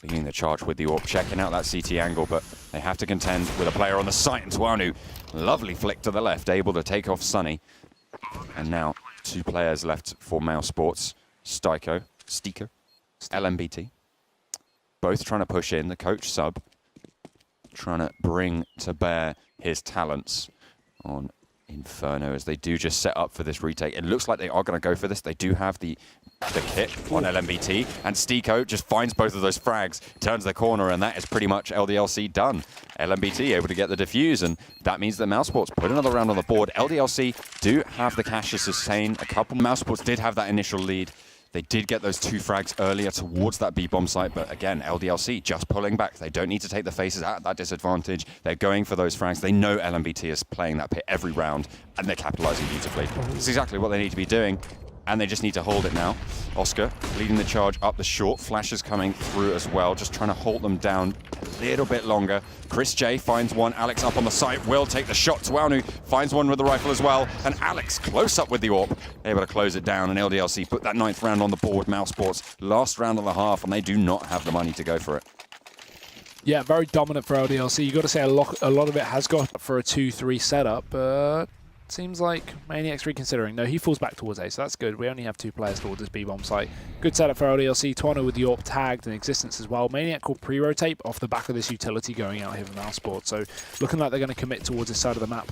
leading the charge with the AWP, checking out that CT angle, but they have to contend with a player on the site, and TwoNU, lovely flick to the left, able to take off Sunny. And now 2 players left for Mousersports, Steiko, LMBT. Both trying to push in, the coach sub, trying to bring to bear his talents on Inferno as they do just set up for this retake. It looks like they are going to go for this. They do have the kit on LMBT, and Steiko just finds both of those frags, turns the corner, and that is pretty much LDLC done. LMBT able to get the defuse, and that means that Mousersports put another round on the board. LDLC do have the cash to sustain a couple. Mousersports did have that initial lead. They did get those 2 frags earlier towards that B-bomb site, but again, LDLC just pulling back. They don't need to take the faces at that disadvantage. They're going for those frags. They know LMBT is playing that pit every round, and they're capitalizing beautifully. It's exactly what they need to be doing, and they just need to hold it now. Oscar leading the charge up the short. Flashes coming through as well, just trying to hold them down a little bit longer. Chris J finds one. Alex up on the site will take the shot. TwoNU finds one with the rifle as well, and Alex close up with the AWP, able to close it down, and LDLC put that 9th round on the board. Mousersports last round of the half, and they do not have the money to go for it. Yeah, very dominant for LDLC. You got to say a lot of it has gone for a 2-3 setup, but seems like Maniac's reconsidering. No, he falls back towards A, so that's good. We only have 2 players towards this B-bomb site. Good setup for LDLC. TwoNU with the AWP tagged in existence as well. Maniac will pre-rotate off the back of this utility going out here for Mousersports. So looking like they're going to commit towards this side of the map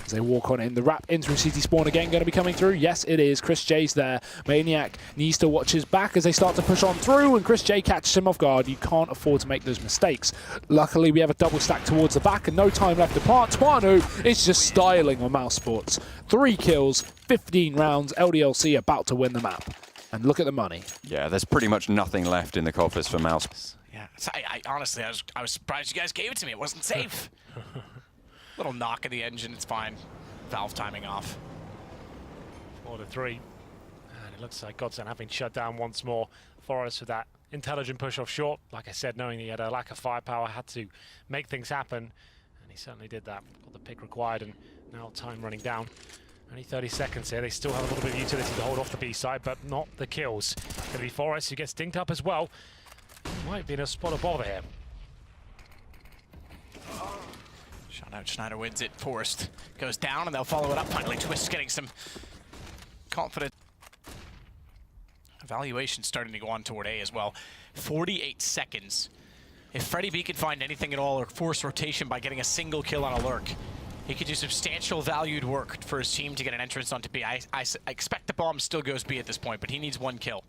as they walk on in. The wrap into CT spawn again going to be coming through. Yes, it is. Chris J's there. Maniac needs to watch his back as they start to push on through, and Chris J catches him off guard. You can't afford to make those mistakes. Luckily, we have a double stack towards the back and no time left apart. TwoNU is just styling on Mousersports. 3 kills, 15 rounds, LDLC about to win the map. And look at the money. Yeah, there's pretty much nothing left in the coffers for Mouse. Yeah, I honestly, I was surprised you guys gave it to me. It wasn't safe. Little knock of the engine, it's fine. Valve timing off. 4-3. And it looks like GODSENT having shut down once more. Forrest with that intelligent push off short. Like I said, knowing he had a lack of firepower, had to make things happen. And he certainly did that. Got the pick required, and now time running down. Only 30 seconds here. They still have a little bit of utility to hold off the B side, but not the kills. Going to be Forrest who gets dinked up as well. Might be in a spot of bother here. Shot out, Schneider wins it. Forrest goes down, and they'll follow it up. Finally, Twist getting some confident evaluation starting to go on toward A as well. 48 seconds. If Freddie B could find anything at all or force rotation by getting a single kill on a lurk, he could do substantial valued work for his team to get an entrance onto B. I expect the bomb still goes B at this point, but he needs 1 kill.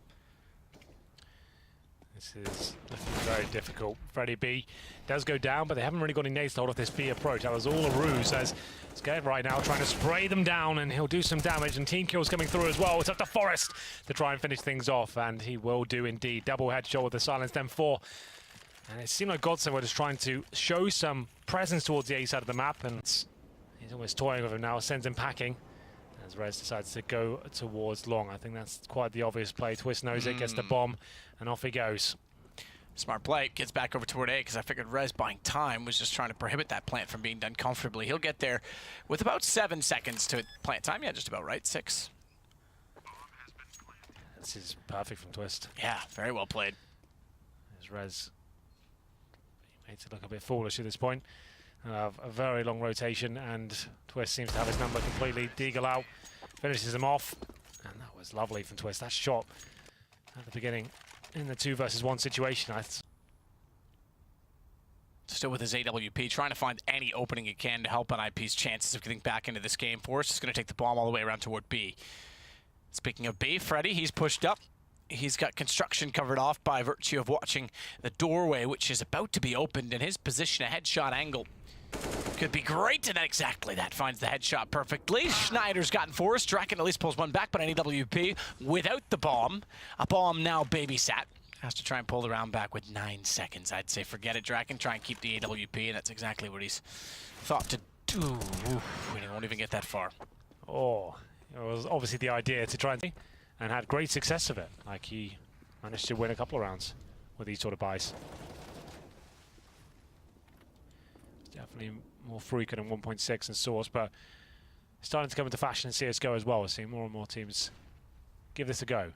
This is looking very difficult. Freddie B does go down, but they haven't really got any nades to hold off this B approach. That was all a ruse, as Scared right now trying to spray them down, and he'll do some damage, and team kills coming through as well. It's up to Forrest to try and finish things off, and he will do indeed. Double headshot with the silenced M4. And it seemed like GODSENT were just trying to show some presence towards the A side of the map, and he's almost toying with him now, sends him packing. As Rez decides to go towards long. I think that's quite the obvious play. Twist knows it, gets the bomb, and off he goes. Smart play, gets back over toward A, because I figured Rez buying time was just trying to prohibit that plant from being done comfortably. He'll get there with about 7 seconds to plant time. Yeah, just about right, 6. This is perfect from Twist. Yeah, very well played. As Rez made it look a bit foolish at this point. A very long rotation, and Twist seems to have his number completely. Deagle out, finishes him off, and that was lovely from Twist. That shot at the beginning in the 2 versus 1 situation. Still with his AWP, trying to find any opening he can to help on IP's chances of getting back into this game. Forrest is going to take the bomb all the way around toward B. Speaking of B, Freddie, he's pushed up. He's got construction covered off by virtue of watching the doorway, which is about to be opened. In his position, a headshot angle could be great, and exactly that finds the headshot perfectly. Schneider's gotten Forrest. Draken at least pulls one back, but an AWP without the bomb. A bomb now babysat. Has to try and pull the round back with 9 seconds. I'd say forget it, Draken. Try and keep the AWP, and that's exactly what he's thought to do. Oof, he won't even get that far. Oh, it was obviously the idea to try and had great success of it. Like, he managed to win a couple of rounds with these sort of buys. Definitely more frequent in 1.6 and Source, but starting to come into fashion in CSGO as well. We're seeing more and more teams give this a go.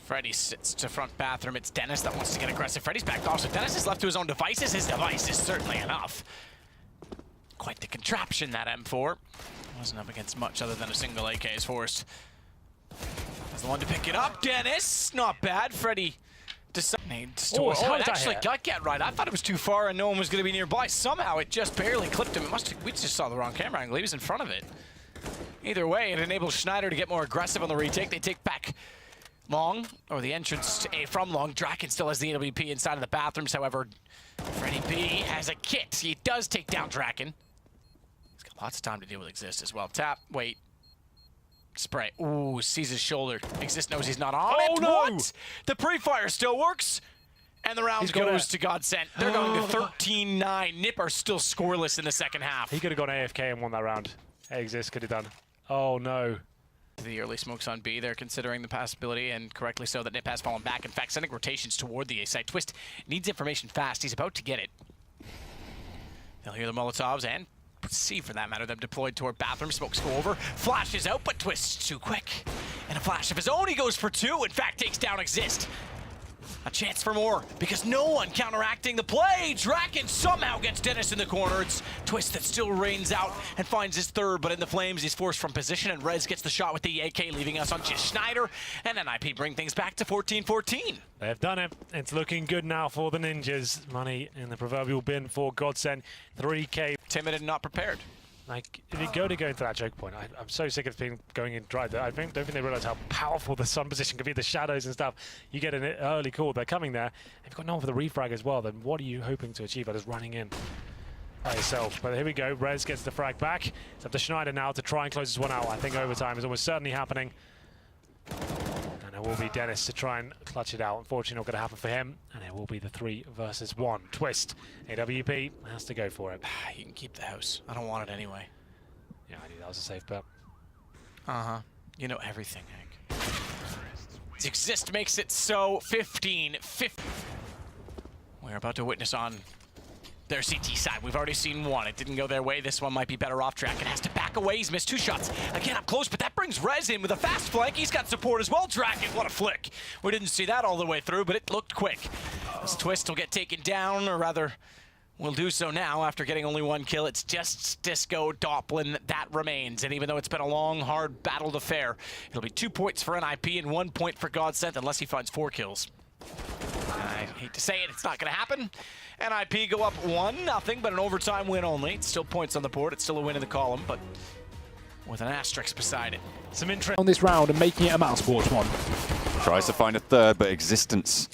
Freddy sits to front bathroom. It's Dennis that wants to get aggressive. Freddy's backed off, so Dennis is left to his own devices. His device is certainly enough. Quite the contraption, that M4. Wasn't up against much other than a single AK is forced. That's the one to pick it up. Dennis, not bad. Freddy decided to it actually got get right. I thought it was too far and no one was going to be nearby. Somehow it just barely clipped him. We just saw the wrong camera angle. He was in front of it. Either way, it enables Schneider to get more aggressive on the retake. They take back long, or the entrance to A from long. Draken still has the AWP inside of the bathrooms. However, Freddy B has a kit. He does take down Draken. He's got lots of time to deal with Exist as well. Tap, wait. Spray. Ooh, sees his shoulder. Exist knows he's not on it. No! What? The pre-fire still works. And the round goes to GODSENT. They're going to 13-9. NiP are still scoreless in the second half. He could have gone AFK and won that round. Exist could have done. Oh no. The early smokes on B, they're considering the possibility, and correctly so, that NiP has fallen back. In fact, sending rotations toward the A side. Twist needs information fast. He's about to get it. They'll hear the Molotovs and C, for that matter, them deployed toward bathroom. Smokes go over, flashes out, but Twist's too quick. And a flash of his own, he goes for two. In fact, takes down Exist. A chance for more, because no one counteracting the play. Draken somehow gets Dennis in the corner. It's Twist that still rains out and finds his third, but in the flames, he's forced from position, and Rez gets the shot with the AK, leaving us on just Schneider, and NiP bring things back to 14-14. They've done it. It's looking good now for the Ninjas. Money in the proverbial bin for GODSENT. 3K. Timid and not prepared. Like, if you go into that choke point, I'm so sick of going in dry. Don't think they realize how powerful the sun position can be, the shadows and stuff. You get an early call, they're coming there. If you've got no one for the refrag as well, then what are you hoping to achieve by just running in by yourself? But here we go, Rez gets the frag back. It's up to Schneider now to try and close this one out. I think overtime is almost certainly happening. And it will be Dennis to try and clutch it out. Unfortunately, not going to happen for him. And it will be the 3 versus 1. Twist. AWP has to go for it. You can keep the house. I don't want it anyway. Yeah, I knew that was a safe bet. Uh-huh. You know everything, Hank. Exist makes it so 15-15. We're about to witness on their CT side. We've already seen one. It didn't go their way. This one might be better off track. It has to back away. He's missed 2 shots. Again, up close, but that brings Rez in with a fast flank. He's got support as well. Draken, what a flick. We didn't see that all the way through, but it looked quick. This Twist will get taken down, or rather, will do so now after getting only 1 kill. It's just Disco Doplin that remains. And even though it's been a long, hard battled affair, it'll be 2 points for NiP and 1 point for GODSENT unless he finds 4 kills. I hate to say it, it's not going to happen. NiP go up 1-0, but an overtime win only. It's still points on the board. It's still a win in the column, but with an asterisk beside it. Some interest on this round and making it a Mousersports one. Tries to find a third, but Existence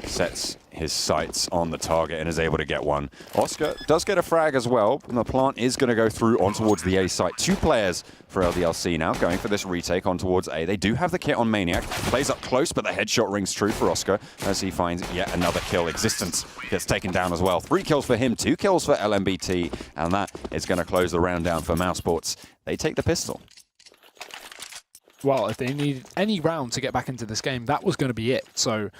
sets his sights on the target and is able to get one. Oscar does get a frag as well, and the plant is going to go through on towards the A site. 2 players for LDLC now going for this retake on towards A. They do have the kit on Maniac. Plays up close, but the headshot rings true for Oscar as he finds yet another kill. Existence gets taken down as well. 3 kills for him, 2 kills for LMBT, and that is going to close the round down for Mousersports. They take the pistol. Well, if they needed any round to get back into this game, that was going to be it. So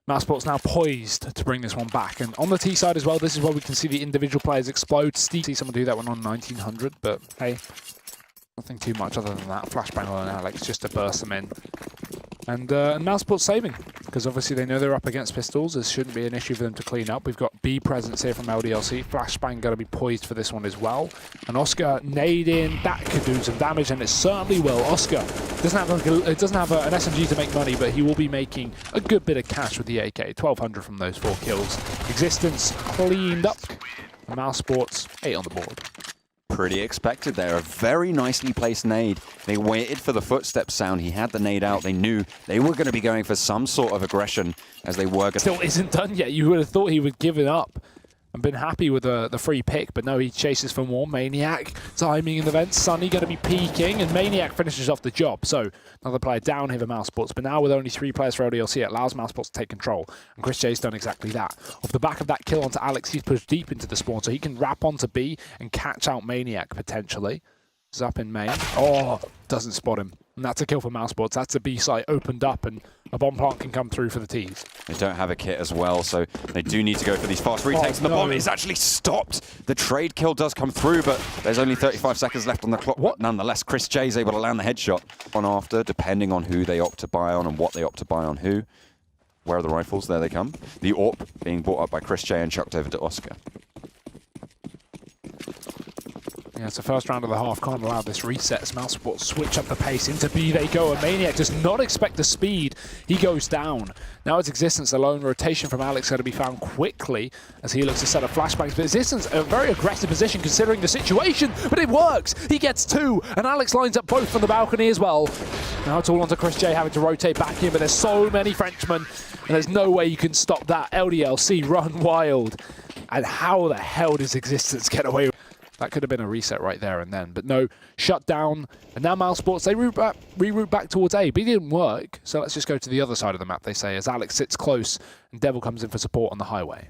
Mousersports now poised to bring this one back. And on the T side as well, this is where we can see the individual players explode. See someone do that one on 1900, but hey, nothing too much other than that. Flashbang on Alex just to burst them in. And Mousersports saving, because obviously they know they're up against pistols. This shouldn't be an issue for them to clean up. We've got B presence here from LDLC. Flashbang got to be poised for this one as well. And Oscar nade in. That could do some damage, and it certainly will. Oscar doesn't have an SMG to make money, but he will be making a good bit of cash with the AK. 1200 from those 4 kills. Existence cleaned up. Mousersports 8 on the board. Pretty expected there. A very nicely placed nade. They waited for the footstep sound. He had the nade out. They knew they were going to be going for some sort of aggression as they were. Still isn't done yet. You would have thought he would give it up and been happy with the free pick, but no, he chases for more. Maniac timing in the vents. Sunny going to be peeking, and Maniac finishes off the job. So another player down here for Mousersports, but now with only 3 players for LDLC, it allows Mousersports to take control. And Chris J's done exactly that. Off the back of that kill onto Alex, he's pushed deep into the spawn, so he can wrap onto B and catch out Maniac potentially. He's up in main. Oh, doesn't spot him. And that's a kill for Mousersports. That's a B site opened up, and a bomb plant can come through for the T's. They don't have a kit as well, so they do need to go for these fast retakes. The bomb is actually stopped. The trade kill does come through, but there's only 35 seconds left on the clock. What? Nonetheless, Chris J is able to land the headshot on after, depending on who they opt to buy on and what they opt to buy on who. Where are the rifles? There they come. The AWP being brought up by Chris J and chucked over to Oscar. Yeah, it's the first round of the half. Can't allow this reset as Mousersports switch up the pace. Into B they go, and Maniac does not expect the speed. He goes down. Now it's Existence alone. Rotation from Alex got to be found quickly as he looks to set up flashbangs. But Existence, a very aggressive position considering the situation, but it works. He gets two, and Alex lines up both from the balcony as well. Now it's all onto Chris J having to rotate back in, but there's so many Frenchmen, and there's no way you can stop that. LDLC run wild. And how the hell does Existence get away with it? That could have been a reset right there and then, but no, shut down. And now Mousersports, they reroute back towards A. B didn't work, so let's just go to the other side of the map, they say, as Alex sits close and Devil comes in for support on the highway.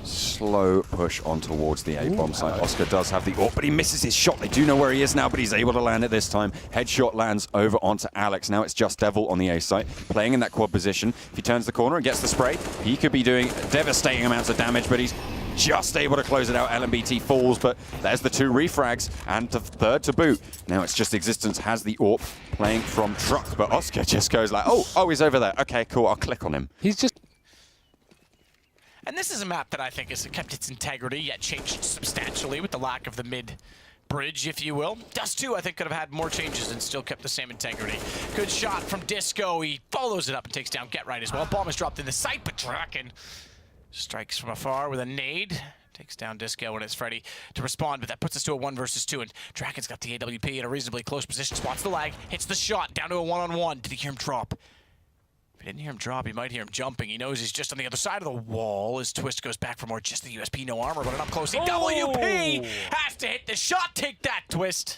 Slow push on towards the A-bomb site. Oscar does have the AWP, but he misses his shot. They do know where he is now, but he's able to land it this time. Headshot lands over onto Alex. Now it's just Devil on the A site, playing in that quad position. If he turns the corner and gets the spray, he could be doing devastating amounts of damage, but he's just able to close it out. LMBT falls, but there's the two refrags and the third to boot. Now it's just Existence has the AWP playing from truck, but Oscar just goes like, oh, he's over there. Okay, cool, I'll click on him. He's just... And this is a map that I think has kept its integrity, yet changed substantially with the lack of the mid bridge, if you will. Dust 2, I think, could have had more changes and still kept the same integrity. Good shot from Disco. He follows it up and takes down Get Right as well. Bomb is dropped in the sight, but Draken strikes from afar with a nade. Takes down Disco, and it's Freddy to respond, but that puts us to a 1 versus 2, and Draken's got the AWP in a reasonably close position, spots the lag, hits the shot, down to a 1-on-1. Did he hear him drop? If he didn't hear him drop, he might hear him jumping. He knows he's just on the other side of the wall as Twist goes back for more. Just the USP, no armor, but an up close. WP has to hit the shot. Take that, Twist.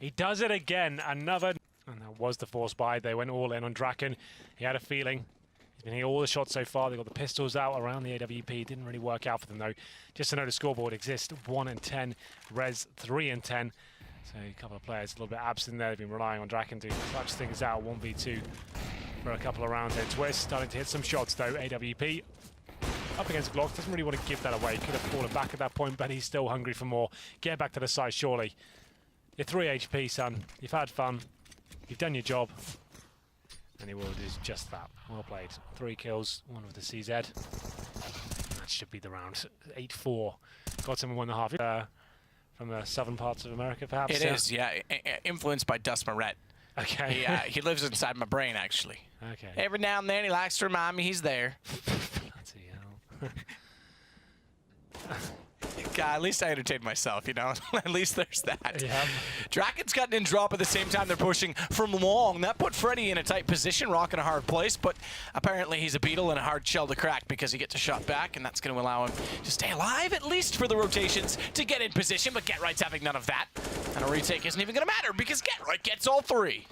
He does it again. Another. And that was the force buy. They went all in on Draken. He had a feeling. He's been hitting all the shots so far. They got the pistols out around the AWP. Didn't really work out for them, though. Just to know the scoreboard exists. 1 and 10. Res 3 and 10. So a couple of players a little bit absent there. They've been relying on Draken to clutch things out. 1v2 for a couple of rounds there. Twist starting to hit some shots, though. AWP up against Glock. Doesn't really want to give that away. Could have fallen back at that point, but he's still hungry for more. Get back to the side, surely. You're 3 HP, son. You've had fun. You've done your job. And he will do just that. Well played. 3 kills, 1 with the CZ. That should be the round. 8-4. GODSENT won the half. From the southern parts of America, perhaps? It is, yeah. Influenced by Dust Moret. Okay. He lives inside my brain, actually. Okay. Every now and then he likes to remind me he's there. Bloody hell. God, at least I entertained myself, you know? At least there's that. Yeah. Draken's gotten in drop at the same time they're pushing from long. That put Freddy in a tight position, Rock in a hard place, but apparently he's a beetle and a hard shell to crack because he gets a shot back, and that's going to allow him to stay alive, at least for the rotations, to get in position, but Get Right's having none of that. And a retake isn't even going to matter because Get Right gets all 3.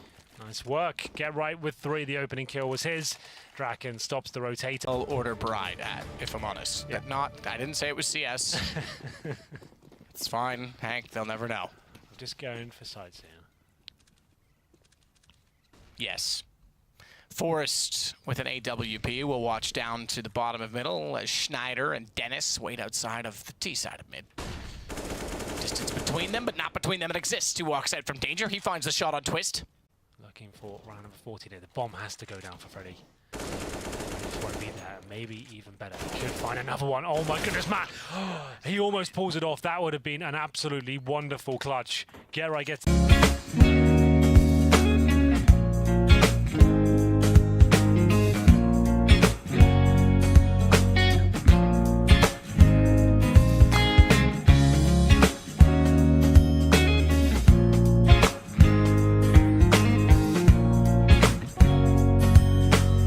Nice work. Get Right with 3. The opening kill was his. Draken stops the rotator. I'll order Bride at, if I'm honest. Yeah. I didn't say it was CS. It's fine, Hank, they'll never know. I'm just going for sides here. Yes. Forrest with an AWP will watch down to the bottom of middle as Schneider and Dennis wait outside of the T side of mid. Distance between them, but not between them. It exists. He walks out from danger. He finds the shot on Twist. Looking for round number 14 here. The bomb has to go down for Freddy. Just won't be there. Maybe even better. He could find another one. Oh my goodness, Matt! He almost pulls it off. That would have been an absolutely wonderful clutch. Get Right gets...